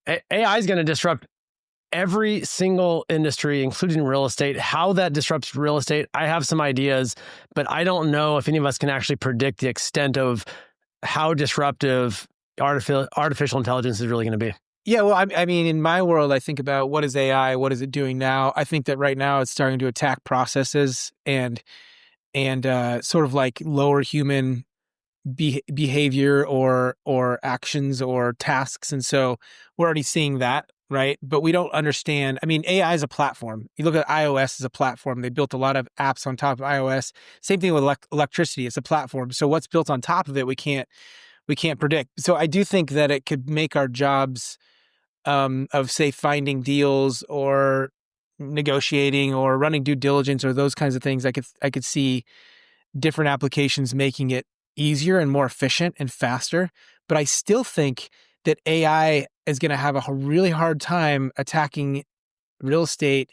AI is going to disrupt every single industry, including real estate. How that disrupts real estate, I have some ideas, but I don't know if any of us can actually predict the extent of how disruptive artificial intelligence is really going to be. Yeah, well, I mean, in my world, I think about what is AI, what is it doing now? I think that right now it's starting to attack processes and sort of like lower human behavior or actions or tasks. And so we're already seeing that, right? But we don't understand. I mean, AI is a platform. You look at iOS as a platform. They built a lot of apps on top of iOS. Same thing with electricity. It's a platform. So what's built on top of it, we can't predict. So I do think that it could make our jobs of, say, finding deals or negotiating or running due diligence or those kinds of things. I could see different applications making it easier and more efficient and faster. But I still think that AI is going to have a really hard time attacking real estate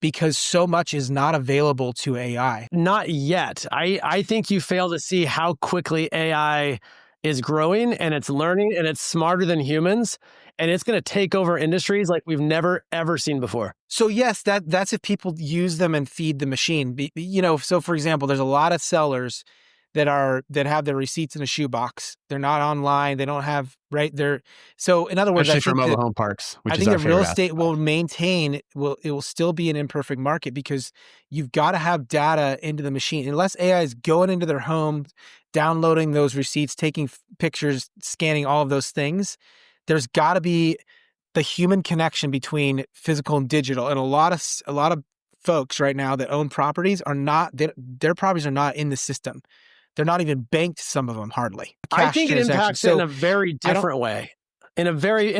because so much is not available to AI. Not yet. I think you fail to see how quickly AI is growing and it's learning and it's smarter than humans. And it's going to take over industries like we've never, ever seen before. So yes, that's if people use them and feed the machine. So for example, there's a lot of sellers that have their receipts in a shoebox. They're not online. They don't have, right? So in other words, especially for mobile home parks, which I think that real estate will it will still be an imperfect market because you've got to have data into the machine. Unless AI is going into their home, downloading those receipts, taking pictures, scanning all of those things, there's got to be the human connection between physical and digital. And a lot of folks right now that own properties their properties are not in the system. They're not even banked, some of them, hardly. I think it impacts it in a very different way. In a very,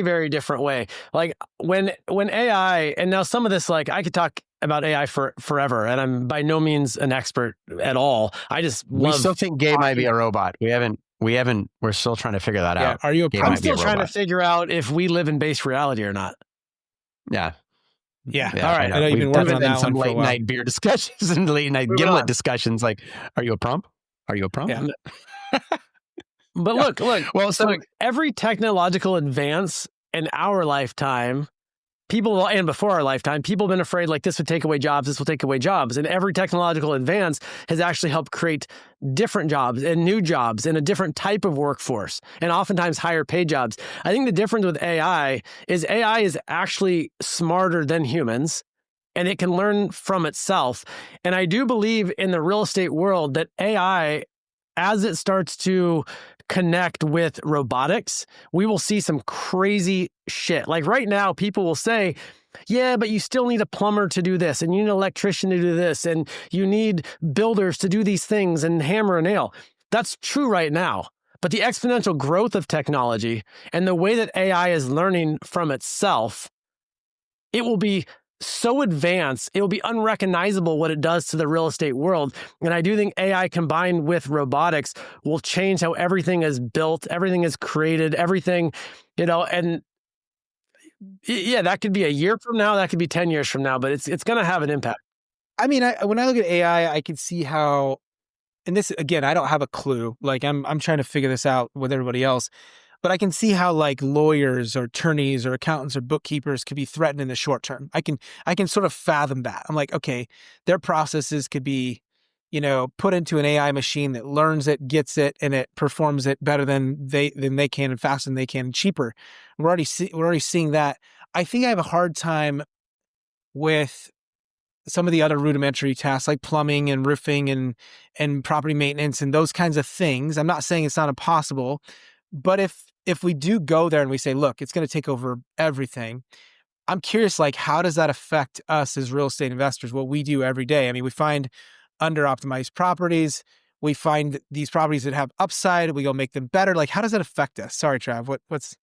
very different way. Like when AI, and now some of this, like I could talk about AI for forever, and I'm by no means an expert at all. We still think Gabe might be a robot. We're still trying to figure that out. Are you I'm still trying to figure out if we live in base reality or not. Yeah. Yeah. All right. I know you've been working on that some one for a late while. night beer discussions and late night gimlet discussions. Like, are you a prompt? Are you a prompt? Yeah. But look. Well, so every technological advance in our lifetime, and before our lifetime, people have been afraid like this would take away jobs, this will take away jobs. And every technological advance has actually helped create different jobs and new jobs and a different type of workforce and oftentimes higher paid jobs. I think the difference with AI is actually smarter than humans and it can learn from itself. And I do believe in the real estate world that AI, as it starts to connect with robotics, we will see some crazy shit. Like right now, people will say, yeah, but you still need a plumber to do this, and you need an electrician to do this, and you need builders to do these things and hammer a nail. That's true right now. But the exponential growth of technology and the way that AI is learning from itself, it will be so advanced, it will be unrecognizable what it does to the real estate world. And I do think AI combined with robotics will change how everything is built, everything is created, everything, and yeah, that could be a year from now, that could be 10 years from now, but it's going to have an impact. I mean, when I look at AI, I can see how, and this, again, I don't have a clue. Like I'm trying to figure this out with everybody else. But I can see how like lawyers or attorneys or accountants or bookkeepers could be threatened in the short term. I can sort of fathom that. I'm like, okay, their processes could be, put into an AI machine that learns it, gets it, and it performs it better than they can and faster than they can and cheaper. We're already seeing that. I think I have a hard time with some of the other rudimentary tasks like plumbing and roofing and property maintenance and those kinds of things. I'm not saying it's not impossible, but if we do go there and we say, look, it's going to take over everything, I'm curious, like, how does that affect us as real estate investors, what we do every day? I mean, we find under-optimized properties. We find these properties that have upside. We go make them better. Like, how does that affect us? Sorry, Trav, what's...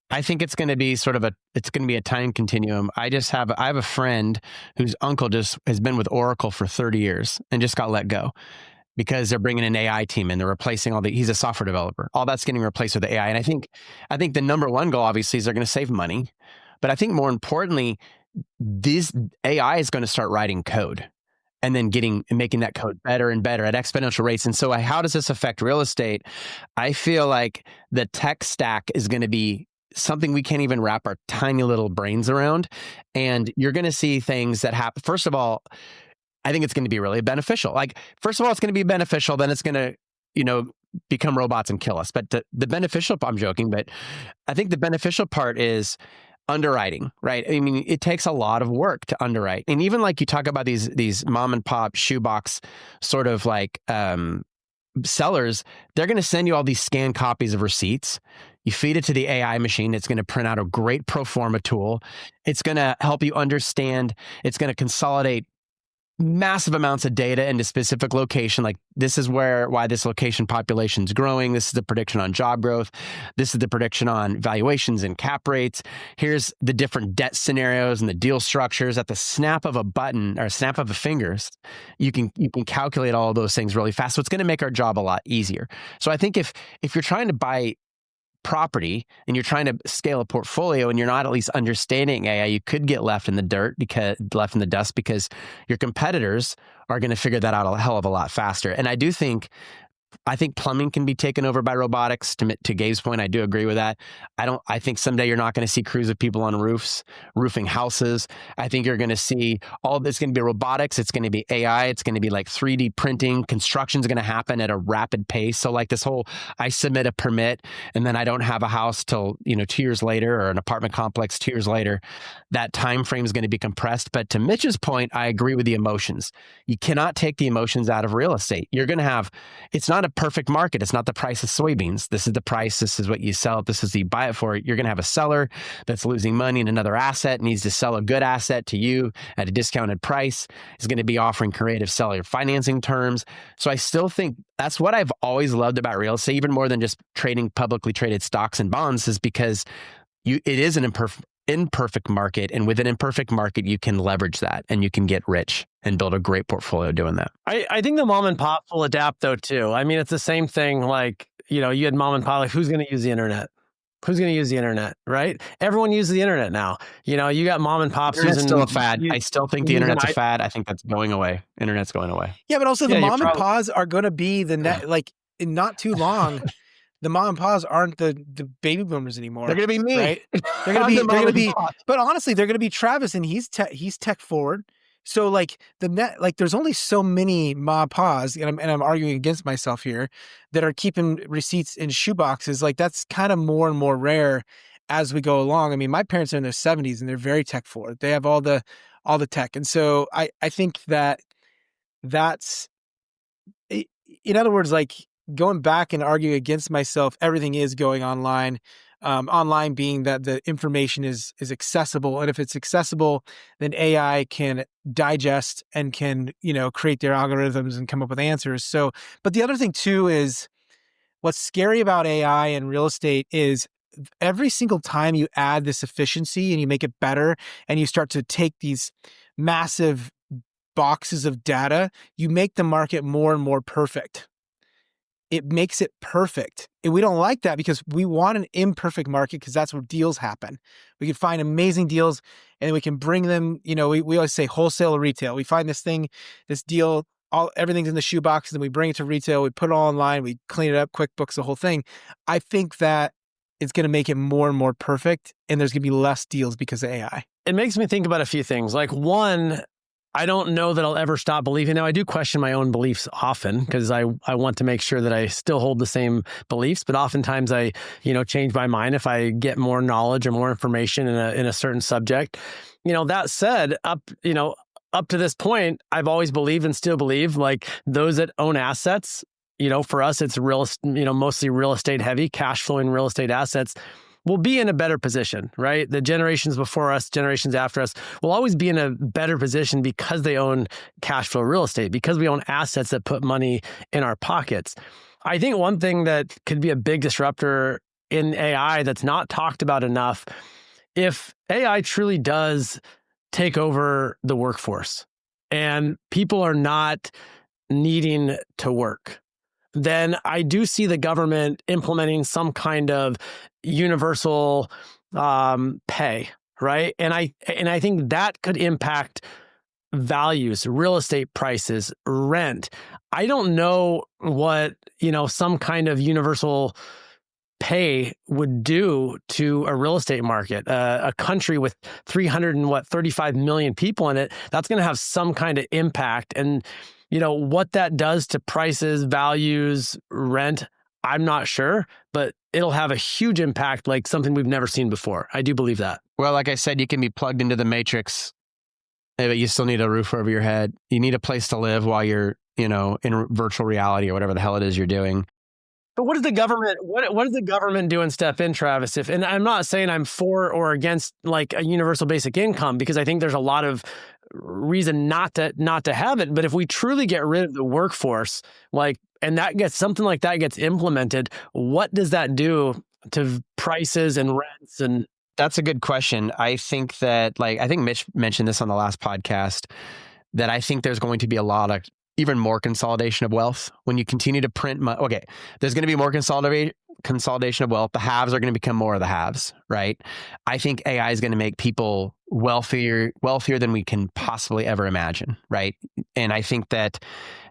I think it's going to be it's going to be a time continuum. I have a friend whose uncle just has been with Oracle for 30 years and just got let go, because they're bringing an AI team and they're replacing he's a software developer. All that's getting replaced with AI. And I think the number one goal, obviously, is they're going to save money. But I think more importantly, this AI is going to start writing code and then making that code better and better at exponential rates. And so how does this affect real estate? I feel like the tech stack is going to be something we can't even wrap our tiny little brains around. And you're going to see things that happen. First of all, I think it's going to be really beneficial. Like, first of all, it's going to be beneficial. Then it's going to, become robots and kill us. But the beneficial, I'm joking, but I think the beneficial part is underwriting, right? I mean, it takes a lot of work to underwrite. And even like you talk about these mom and pop shoebox sort of like sellers, they're going to send you all these scanned copies of receipts. You feed it to the AI machine. It's going to print out a great pro forma tool. It's going to help you understand. It's going to consolidate massive amounts of data into specific location. Like, this is why this location population is growing. This is the prediction on job growth. This is the prediction on valuations and cap rates. Here's the different debt scenarios and the deal structures. At the snap of a button or snap of a fingers, you can calculate all of those things really fast. So it's going to make our job a lot easier. So I think if you're trying to buy property and you're trying to scale a portfolio and you're not at least understanding AI, you could get left in the dust because your competitors are going to figure that out a hell of a lot faster. And I think plumbing can be taken over by robotics. To Gabe's point, I do agree with that. I think someday you're not going to see crews of people on roofs, roofing houses. I think you're going to see all this going to be robotics. It's going to be AI. It's going to be like 3D printing. Construction's going to happen at a rapid pace. So like this whole, I submit a permit and then I don't have a house till, 2 years later, or an apartment complex 2 years later, that time frame is going to be compressed. But to Mitch's point, I agree with the emotions. You cannot take the emotions out of real estate. You're going to have, it's not a perfect market. It's not the price of soybeans. This is the price. This is what you sell it. This is you buy it for. You're going to have a seller that's losing money in another asset, needs to sell a good asset to you at a discounted price, is going to be offering creative seller financing terms. So I still think that's what I've always loved about real estate, even more than just trading publicly traded stocks and bonds, is because it is an imperfect market. And with an imperfect market, you can leverage that and you can get rich and build a great portfolio doing that. I think the mom and pop will adapt though too. I mean, it's the same thing. Like, you had mom and pop, like, who's going to use the internet? Who's going to use the internet, right? Everyone uses the internet now. You got mom and pops using... It's still a fad. I still think the internet's a fad. I think that's going away. Internet's going away. Yeah, but also the mom and pops are going to be the net, like, in not too long. The mom and pops aren't the baby boomers anymore. They're going to be me. Right? They're going to be, but honestly, they're going to be Travis, and he's tech forward. So like there's only so many mom and pops, and I'm arguing against myself here, that are keeping receipts in shoeboxes. Like, that's kind of more and more rare as we go along. I mean, my parents are in their 70s and they're very tech forward. They have all the tech. And so I think that's, in other words, like, going back and arguing against myself, everything is going online. Online being that the information is accessible. And if it's accessible, then AI can digest and can, create their algorithms and come up with answers. So, but the other thing too is, what's scary about AI and real estate is every single time you add this efficiency and you make it better and you start to take these massive boxes of data, you make the market more and more perfect. It makes it perfect. And we don't like that because we want an imperfect market, because that's where deals happen. We can find amazing deals and then we can bring them, we always say wholesale or retail. We find this deal, everything's in the shoebox, and then we bring it to retail, we put it all online, we clean it up, QuickBooks, the whole thing. I think that it's going to make it more and more perfect, and there's going to be less deals because of AI. It makes me think about a few things. Like, one, I don't know that I'll ever stop believing. Now, I do question my own beliefs often because I want to make sure that I still hold the same beliefs, but oftentimes I, change my mind if I get more knowledge or more information in a certain subject. That said, up to this point, I've always believed and still believe, like, those that own assets, for us, it's mostly real estate heavy, cash flowing real estate assets, will be in a better position, right? The generations before us, generations after us, will always be in a better position because they own cash flow real estate, because we own assets that put money in our pockets. I think one thing that could be a big disruptor in AI that's not talked about enough, if AI truly does take over the workforce and people are not needing to work, then I do see the government implementing some kind of universal pay, right? And I think that could impact values, real estate prices, rent. I don't know what, some kind of universal pay would do to a real estate market. A country with 35 million people in it, that's going to have some kind of impact. And, what that does to prices, values, rent, I'm not sure, but it'll have a huge impact, like something we've never seen before. I do believe that. Well, like I said, you can be plugged into the matrix, but you still need a roof over your head. You need a place to live while you're, in virtual reality or whatever the hell it is you're doing. But what does the government? What does the government do and step in, Travis? And I'm not saying I'm for or against like a universal basic income, because I think there's a lot of reason not to have it. But if we truly get rid of the workforce, and something like that gets implemented, what does that do to prices and rents? And that's a good question. I think that, I think Mitch mentioned this on the last podcast, that I think there's going to be a lot of even more consolidation of wealth when you continue to print money. Okay, there's going to be more consolidation of wealth. The haves are going to become more of the haves, right? I think AI is going to make people wealthier than we can possibly ever imagine, right? And I think that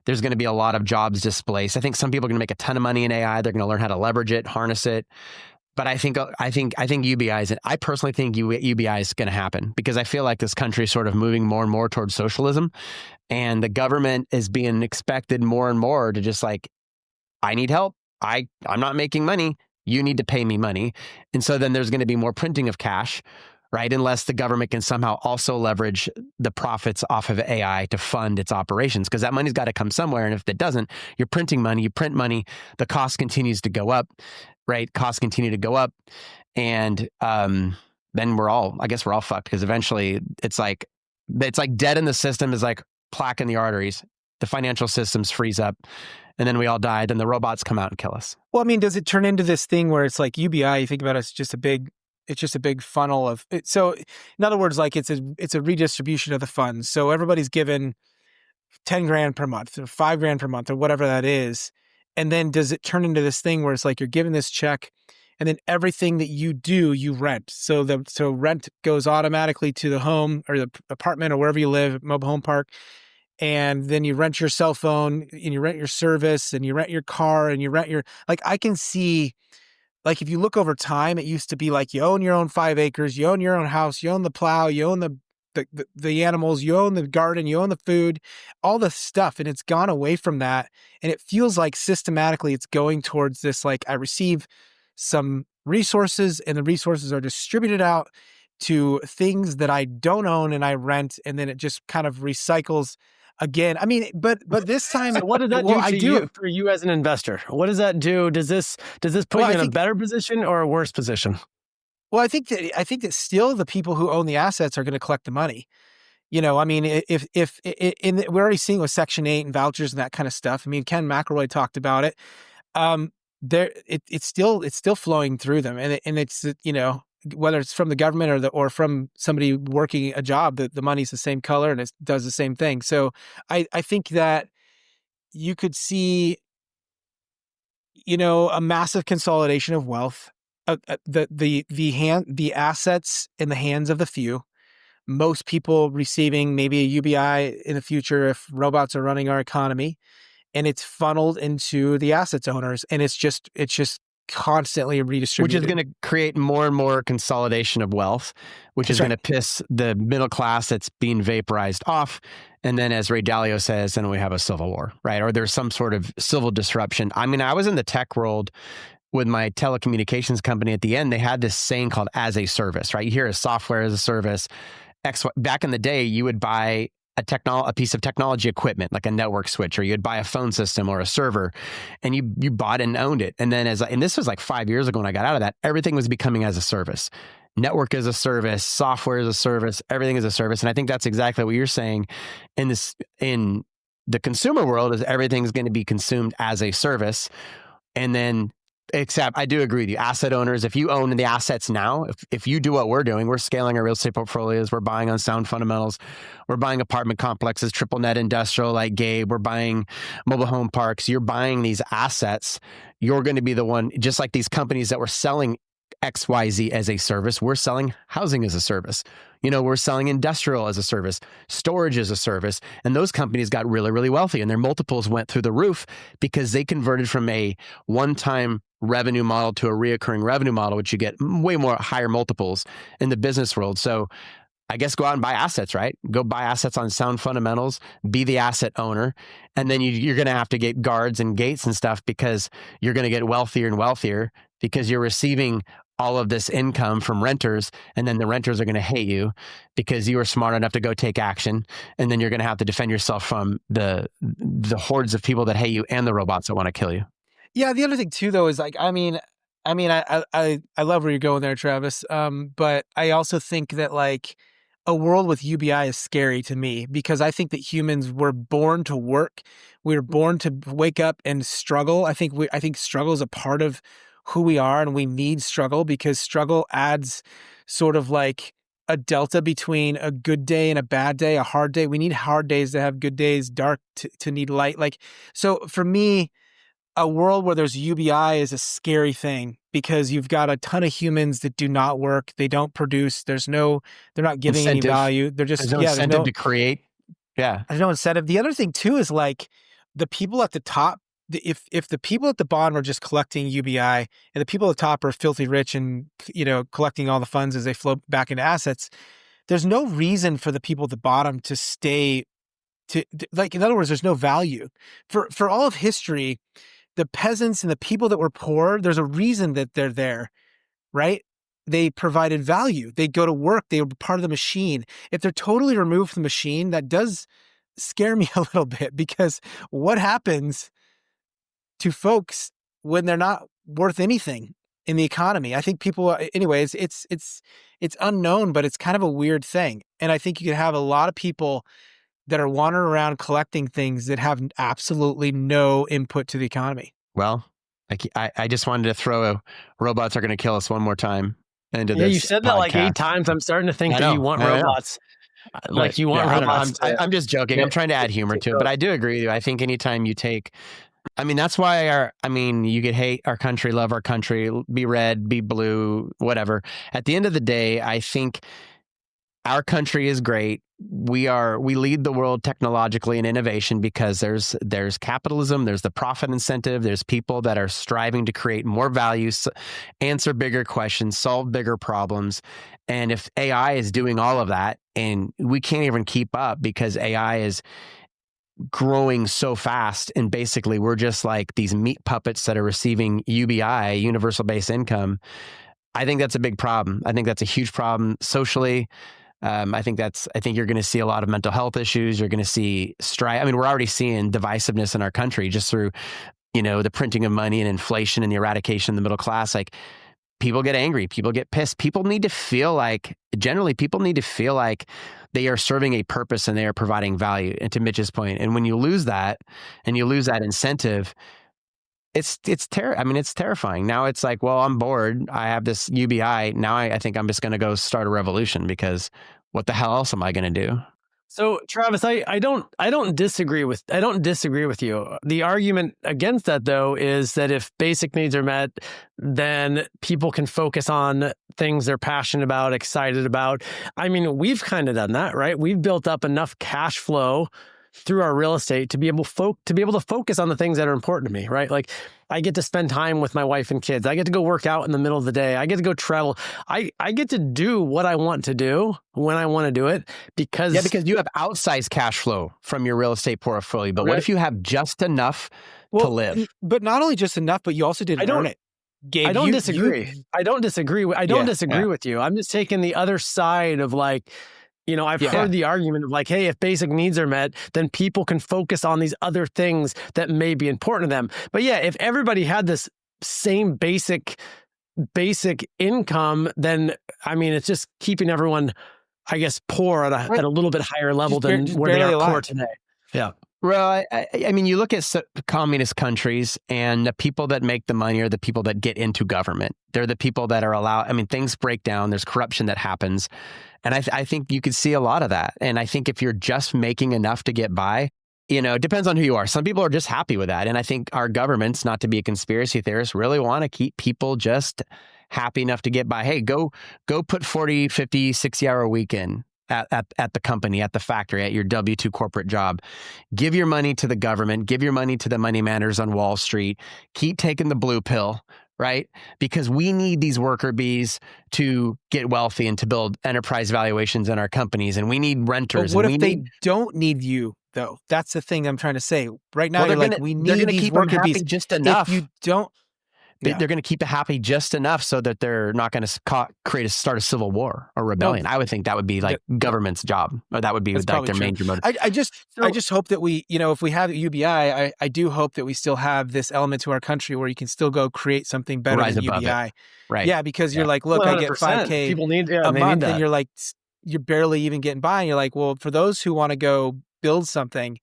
there's going to be a lot of jobs displaced. I think some people are going to make a ton of money in AI. They're going to learn how to leverage it, harness it. But I think UBI is, I personally think UBI is going to happen, because I feel like this country is sort of moving more and more towards socialism, and the government is being expected more and more to just I need help. I'm not making money. You need to pay me money. And so then there's going to be more printing of cash, right? Unless the government can somehow also leverage the profits off of AI to fund its operations, because that money's got to come somewhere. And if it doesn't, you're printing money, you print money, the cost continues to go up, right? Costs continue to go up. And then we're all fucked, because eventually it's like dead in the system is like plaque in the arteries. The financial systems freeze up, and then we all die. Then the robots come out and kill us. Well, I mean, does it turn into this thing where it's like UBI, you think about it, it's just a big funnel of it. So in other words, it's a redistribution of the funds. So everybody's given 10 grand per month or 5 grand per month or whatever that is. And then does it turn into this thing where it's like you're given this check, and then everything that you do, you rent. So rent goes automatically to the home or the apartment or wherever you live, mobile home park. And then you rent your cell phone, and you rent your service, and you rent your car, and you rent your, I can see, if you look over time, it used to be you own your own 5 acres, you own your own house, you own the plow, you own the animals, you own the garden, you own the food, all the stuff. And it's gone away from that. And it feels like systematically it's going towards this, I receive some resources, and the resources are distributed out to things that I don't own and I rent. And then it just kind of recycles again. I mean, but this time, so what does that do for you as an investor? What does that do? Does this put you in a better position or a worse position? Well, I think that still the people who own the assets are going to collect the money. I mean, if we're already seeing with Section 8 and vouchers and that kind of stuff. I mean, Ken McElroy talked about it. It's still flowing through them, and it's whether it's from the government or from somebody working a job, the money's the same color and it does the same thing. So I think that you could see, a massive consolidation of wealth, the assets in the hands of the few, most people receiving maybe a UBI in the future if robots are running our economy, and it's funneled into the assets owners, and it's just constantly redistributed. Which is going to create more and more consolidation of wealth, which is going to piss the middle class that's being vaporized off. And then, as Ray Dalio says, then we have a civil war, right? Or there's some sort of civil disruption. I mean, I was in the tech world with my telecommunications company. At the end, they had this saying called as a service, right? You hear a software as a service. Back in the day, you would buy a piece of technology equipment, like a network switch, or you'd buy a phone system or a server, and you bought and owned it. And then and this was 5 years ago when I got out of that, everything was becoming as a service. Network as a service, software as a service, everything as a service. And I think that's exactly what you're saying in the consumer world, is everything's going to be consumed as a service. And then, except I do agree with you, asset owners, if you own the assets now, if you do what we're doing, we're scaling our real estate portfolios, we're buying on sound fundamentals, we're buying apartment complexes, triple net industrial like Gabe, we're buying mobile home parks, you're buying these assets, you're going to be the one, just like these companies that were selling XYZ as a service. We're selling housing as a service. We're selling industrial as a service, storage as a service. And those companies got really, really wealthy and their multiples went through the roof because they converted from a one-time revenue model to a reoccurring revenue model, which you get way more higher multiples in the business world. So I guess go out and buy assets, right? Go buy assets on sound fundamentals, be the asset owner. And then you're going to have to get guards and gates and stuff because you're going to get wealthier and wealthier because you're receiving all of this income from renters. And then the renters are going to hate you because you were smart enough to go take action. And then you're going to have to defend yourself from the hordes of people that hate you and the robots that want to kill you. Yeah. The other thing too, though, is like, I love where you're going there, Travis. But I also think that like, a world with UBI is scary to me because I think that humans were born to work. We were born to wake up and struggle. I think struggle is a part of who we are, and we need struggle because struggle adds sort of like a delta between a good day and a bad day, a hard day. We need hard days to have good days, dark to need light. Like, so for me, a world where there's UBI is a scary thing because you've got a ton of humans that do not work. They don't produce. They're not giving any value. They're just, there's no incentive to create. Yeah. There's no incentive. The other thing too is like the people at the top, if the people at the bottom are just collecting UBI and the people at the top are filthy rich and, collecting all the funds as they flow back into assets, there's no reason for the people at the bottom to stay like, in other words, there's no value for all of history. The peasants and the people that were poor, there's a reason that they're there, right? They provided value. They go to work. They were part of the machine. If they're totally removed from the machine, that does scare me a little bit because what happens to folks when they're not worth anything in the economy? I think people, anyways, it's unknown, but it's kind of a weird thing. And I think you could have a lot of people that are wandering around collecting things that have absolutely no input to the economy. Well, I just wanted to throw robots are going to kill us one more time into this. Yeah, you said that like 8 times. I'm starting to think that you want robots. Like you want robots. I'm just joking. I'm trying to add humor to it, but I do agree with you. I think anytime you take, that's why you could hate our country, love our country, be red, be blue, whatever. At the end of the day, I think our country is great. We lead the world technologically in innovation because there's capitalism, there's the profit incentive, there's people that are striving to create more value, answer bigger questions, solve bigger problems. And if AI is doing all of that and we can't even keep up because AI is growing so fast and basically we're just like these meat puppets that are receiving UBI, universal basic income, I think that's a big problem. I think that's a huge problem socially. I think you're going to see a lot of mental health issues. You're going to see strife. We're already seeing divisiveness in our country just through, the printing of money and inflation and the eradication of the middle class. Like people get angry, people get pissed. People need to feel like they are serving a purpose and they are providing value. And to Mitch's point, and when you lose that and you lose that incentive, it's terrifying. Now it's like, well, I'm bored. I have this UBI. Now I think I'm just going to go start a revolution because what the hell else am I going to do? So Travis, I don't disagree with you. The argument against that though is that if basic needs are met, then people can focus on things they're passionate about, excited about. We've kind of done that, right? We've built up enough cash flow through our real estate to be able to focus on the things that are important to me, right? Like I get to spend time with my wife and kids. I get to go work out in the middle of the day. I get to go travel. I get to do what I want to do when I want to do it because you have outsized cash flow from your real estate portfolio. But what if you have just enough to live? But not only just enough, but you also didn't earn it. I don't disagree. I don't disagree with you. I'm just taking the other side of like, I've heard the argument of like, hey, if basic needs are met, then people can focus on these other things that may be important to them. But yeah, if everybody had this same basic income, then it's just keeping everyone, I guess, poor at a little bit higher level than where they are poor today. Yeah. Well, you look at communist countries and the people that make the money are the people that get into government. They're the people that are allowed. Things break down. There's corruption that happens. And I think you could see a lot of that. And I think if you're just making enough to get by, it depends on who you are. Some people are just happy with that. And I think our governments, not to be a conspiracy theorist, really want to keep people just happy enough to get by. Hey, go put 40, 50, 60-hour a week in at the company, at the factory, at your W-2 corporate job. Give your money to the government. Give your money to the money managers on Wall Street. Keep taking the blue pill, right? Because we need these worker bees to get wealthy and to build enterprise valuations in our companies. And we need renters. But what if they don't need you, though? That's the thing I'm trying to say. Right now, we need these worker bees. Just enough. If you don't... They're going to keep it happy just enough so that they're not going to start a civil war or rebellion. I would think that would be like government's job, or that would be like their major motive. I just hope that we, if we have UBI, I do hope that we still have this element to our country where you can still go create something better than UBI. Right. Yeah, because you're like, look, 100%. I get $5K people need a month, and you're like, you're barely even getting by. And you're like, well, for those who want to go build something,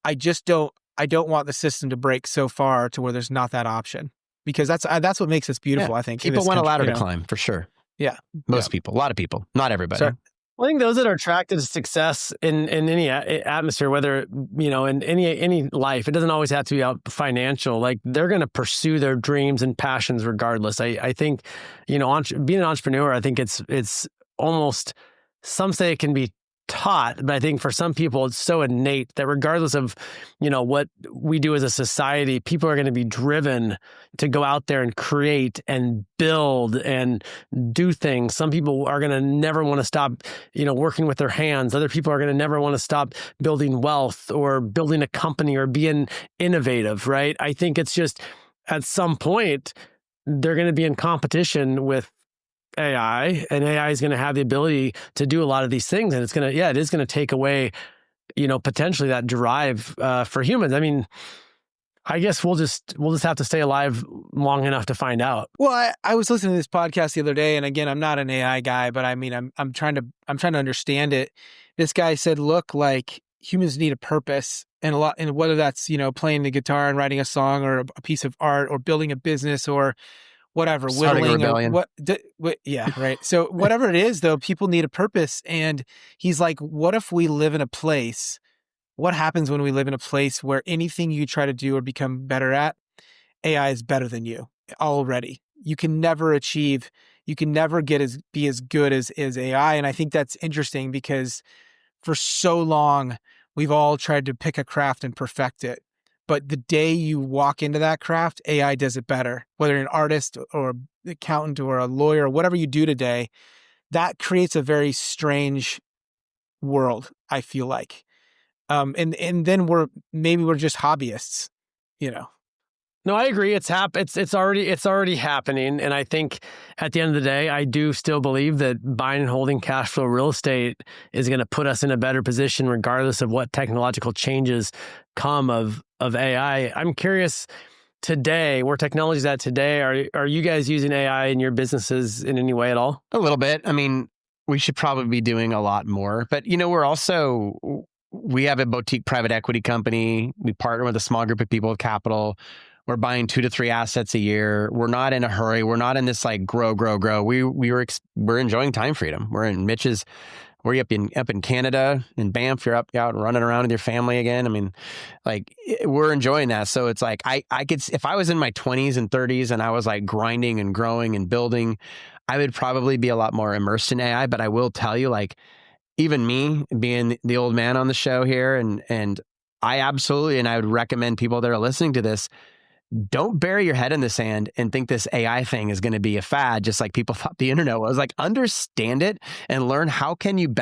I don't want the system to break so far to where there's not that option. Because that's what makes us beautiful, I think. People want a ladder to climb, for sure. Yeah. Most people, a lot of people, not everybody. Sorry. Well, I think those that are attracted to success in any atmosphere, whether, in any life, it doesn't always have to be financial. Like, they're going to pursue their dreams and passions regardless. I think, being an entrepreneur, I think it's almost, some say it can be taught, but I think for some people it's so innate that regardless of, what we do as a society, people are going to be driven to go out there and create and build and do things. Some people are going to never want to stop, working with their hands. Other people are going to never want to stop building wealth or building a company or being innovative, right? I think it's just, at some point, they're going to be in competition with AI, and AI is going to have the ability to do a lot of these things, and it is going to take away, potentially that drive for humans. I mean, I guess we'll just have to stay alive long enough to find out. Well, I was listening to this podcast the other day, and again, I'm not an AI guy, but I mean, I'm trying to understand it. This guy said, look, like, humans need a purpose, and whether that's playing the guitar and writing a song, or a piece of art, or building a business, or whatever, starting a rebellion. Yeah, right. So whatever it is, though, people need a purpose. And he's like, what if we live in a place? What happens when we live in a place where anything you try to do or become better at, AI is better than you already? You can never be as good as AI. And I think that's interesting, because for so long, we've all tried to pick a craft and perfect it. But the day you walk into that craft, AI does it better. Whether you're an artist or an accountant or a lawyer or whatever you do today, that creates a very strange world, I feel like. And then we're just hobbyists, No, I agree. It's already happening. And I think at the end of the day, I do still believe that buying and holding cash flow real estate is going to put us in a better position regardless of what technological changes come of AI. I'm curious today, where technology is at today, are you guys using AI in your businesses in any way at all? A little bit. I mean, we should probably be doing a lot more, but we have a boutique private equity company. We partner with a small group of people with capital. We're buying 2 to 3 assets a year. We're not in a hurry. We're not in this like grow. We're enjoying time freedom. We're in Mitch's. We're up in Canada, in Banff. You're out and running around with your family again. I mean, like, we're enjoying that. So it's like I could, if I was in my 20s and 30s and I was like grinding and growing and building, I would probably be a lot more immersed in AI. But I will tell you, like, even me being the old man on the show here, and I would recommend people that are listening to this, don't bury your head in the sand and think this AI thing is going to be a fad, just like people thought the internet was. Like, understand it and learn how can you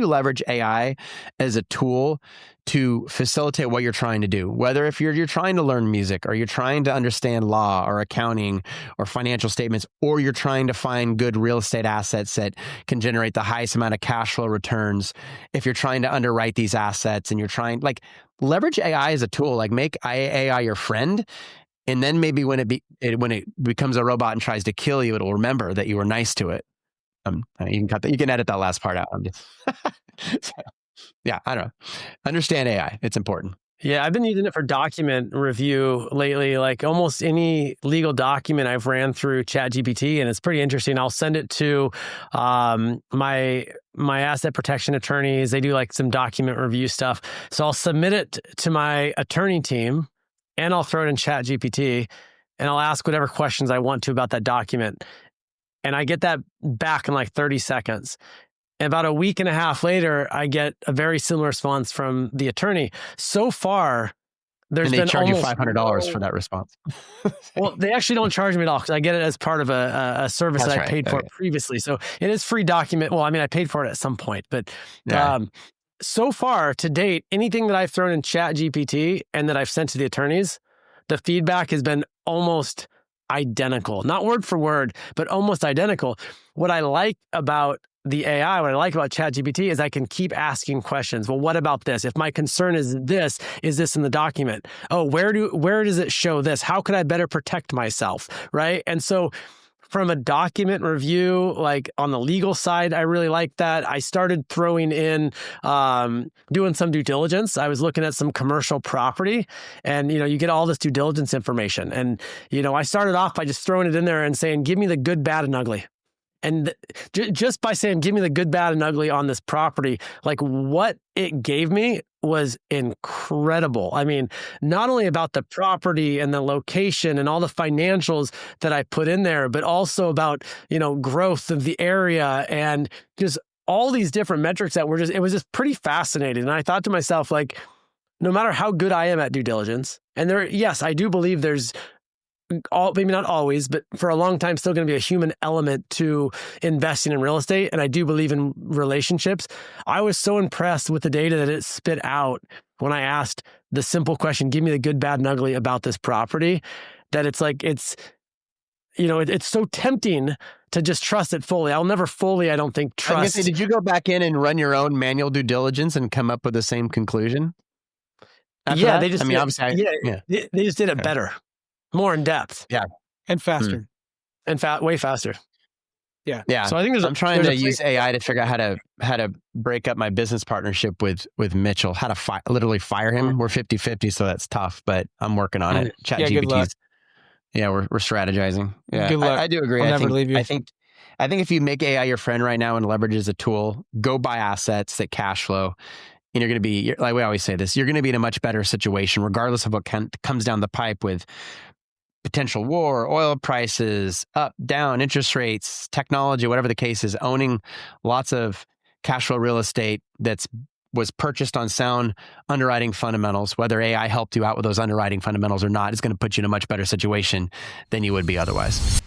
leverage AI as a tool to facilitate what you're trying to do. Whether if you're trying to learn music, or you're trying to understand law or accounting or financial statements, or you're trying to find good real estate assets that can generate the highest amount of cash flow returns. If you're trying to underwrite these assets and you're trying, like, leverage AI as a tool, like make AI your friend. And then maybe when it becomes a robot and tries to kill you, it'll remember that you were nice to it. You can cut that. You can edit that last part out. Yeah, I don't know. Understand AI. It's important. Yeah, I've been using it for document review lately. Like, almost any legal document I've ran through ChatGPT, and it's pretty interesting. I'll send it to my asset protection attorneys. They do like some document review stuff. So I'll submit it to my attorney team, and I'll throw it in ChatGPT, and I'll ask whatever questions I want to about that document. And I get that back in like 30 seconds. And about a week and a half later, I get a very similar response from the attorney. So far, there's been charge you $500 for that response. Well, they actually don't charge me at all because I get it as part of a service that I paid for previously. So it is free document. Well, I mean, I paid for it at some point, but so far to date, anything that I've thrown in ChatGPT and that I've sent to the attorneys, the feedback has been almost identical. Not word for word, but almost identical. What I like about the AI, what I like about ChatGPT is I can keep asking questions. Well, what about this? If my concern is this in the document? Oh, where does it show this? How can I better protect myself? Right. And so from a document review, like on the legal side, I really like that. I started throwing in, doing some due diligence. I was looking at some commercial property and, you get all this due diligence information. And, I started off by just throwing it in there and saying, give me the good, bad, and ugly. And just by saying, give me the good, bad, and ugly on this property, like what it gave me was incredible. I mean, not only about the property and the location and all the financials that I put in there, but also about, growth of the area and just all these different metrics that it was just pretty fascinating. And I thought to myself, like, no matter how good I am at due diligence, and yes, I do believe there's maybe not always, but for a long time, still going to be a human element to investing in real estate. And I do believe in relationships. I was so impressed with the data that it spit out when I asked the simple question, give me the good, bad, and ugly about this property, that it's like, it's so tempting to just trust it fully. I'll never fully, I don't think, trust. I was gonna say, did you go back in and run your own manual due diligence and come up with the same conclusion? Yeah, they just, they just did it better. More in depth. Yeah. And faster. And way faster. Yeah. Yeah. So I think I'm trying to use AI to figure out how to break up my business partnership with Mitchell, how to literally fire him. We're 50-50, so that's tough, but I'm working on it. ChatGPT's. Yeah, we're strategizing. Yeah. Good luck. I do agree. I'll never leave you. I think if you make AI your friend right now and leverage it as a tool, go buy assets that cash flow. And you're going to be, like we always say this, you're going to be in a much better situation, regardless of what comes down the pipe with potential war, oil prices, up, down, interest rates, technology, whatever the case is. Owning lots of cash flow real estate was purchased on sound underwriting fundamentals, whether AI helped you out with those underwriting fundamentals or not, is going to put you in a much better situation than you would be otherwise.